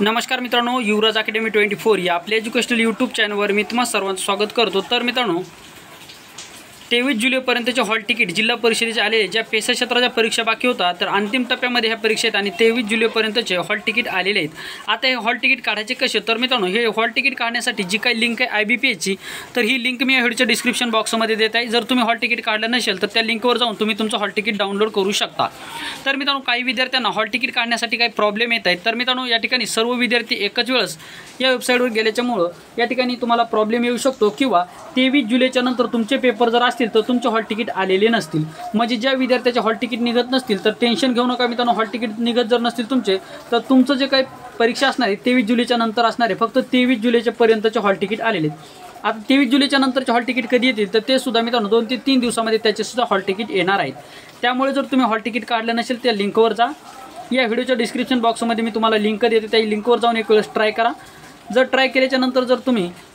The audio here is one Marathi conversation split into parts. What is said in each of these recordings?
नमस्कार मित्रांनो, युवराज अकॅडमी 24 या आपल्या एज्युकेशनल यूट्यूब चॅनलवर मी तुम्हा सर्वांचं स्वागत करतो। तर मित्रांनो, 23 जुलैपर्यंतचे हॉल तिकीट जिल्हा परिषदेचे आले। ज्या पेशा क्षेत्राच्या परीक्षा बाकी होता तर अंतिम टप्प्यामध्ये ह्या परीक्षेत आणि 23 जुलैपर्यंतचे हॉल तिकीट आलेले आहेत। आता हे हॉल तिकीट काढायचे कसे? तर मित्रांनो, हे हॉल तिकीट काढण्यासाठी जी काही लिंक आहे IBPSची, तर ही लिंक मी या व्हिडिओच्या डिस्क्रिप्शन बॉक्समध्ये देत आहे। जर तुम्ही हॉल तिकीट काढलं नसेल तर त्या लिंकवर जाऊन तुम्ही तुमचं हॉल तिकीट डाउनलोड करू शकता। तर मित्रांनो, काही विद्यार्थ्यांना हॉल तिकीट काढण्यासाठी काही प्रॉब्लेम येत आहेत। तर मित्रांनो, या ठिकाणी सर्व विद्यार्थी एकच वेळेस या वेबसाईटवर गेल्याच्यामुळं या ठिकाणी तुम्हाला प्रॉब्लेम येऊ शकतो किंवा 23 जुलैच्या नंतर तुमचे पेपर जर असतील तर तुमचे हॉल तिकीट आलेले नसतील। म्हणजे ज्या विद्यार्थ्याचे हॉल तिकीट निघत नसतील तर टेन्शन घेऊ नका मित्रांनो। हॉल तिकीट निघत जर नसतील तुमचे तर तुमचं जे काही परीक्षा असणार आहे 23 जुलैच्या नंतर असणार आहे। फक्त 23 जुलैच्या पर्यंतचे हॉल तिकीट आलेले आहेत। आता 23 जुलैच्या नंतरचे हॉल तिकीट कधी येतील तर ते सुद्धा मित्रांनो 2 ते 3 दिवसामध्ये त्याचे सुद्धा हॉल तिकीट येणार आहेत। त्यामुळे जर तुम्ही हॉल तिकीट काढलं नसेल त्या लिंकवर जा। या व्हिडिओच्या डिस्क्रिप्शन बॉक्समध्ये मी तुम्हाला लिंक देते, त्या लिंकवर जाऊन एक वेळेस ट्राय करा। जर ट्राय केल्याच्या नंतर जर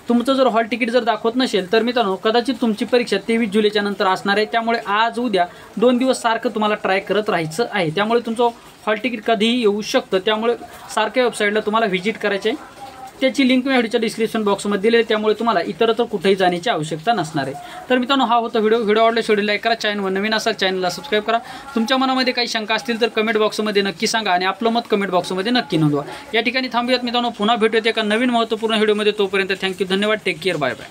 तुमचं जर हॉल तिकीट जर दाखवत नसेल तर मित्रांनो कदाचित तुमची परीक्षा 23 जुलैच्या नंतर असणार आहे। त्यामुळे आज उद्या 2 दिवस सारखं तुम्हाला ट्राय करत राहायचं आहे। त्यामुळे तुमचं हॉल तिकीट कधीही येऊ शकतं। त्यामुळे सारख्या वेबसाईटला तुम्हाला व्हिजिट करायचे आहे। त्याची लिंक मी व्हिडिओच्या डिस्क्रिप्शन बॉक्समध्ये दिली आहे। त्यामुळे तुम्हाला इतरत्र कुठेही जाण्याची आवश्यकता नसणार आहे। तर मित्रांनो, हा होता व्हिडिओ आवडल्यास व्हिडिओ लाईक करा, चॅनलवर नवीन असाल चॅनलला सबस्क्राईब करा। तुमच्या मनामध्ये काही शंका असतील तर कमेंट बॉक्समध्ये नक्की सांगा आणि आपलं मत कमेंट बॉक्समध्ये नक्की नोंदवा। या ठिकाणी थांबूयात मित्रांनो, पुन्हा भेटूयात एका नवीन महत्त्वपूर्ण व्हिडिओमध्ये। तोपर्यंत थँक्यू, धन्यवाद, टेक केअर, बाय बाय।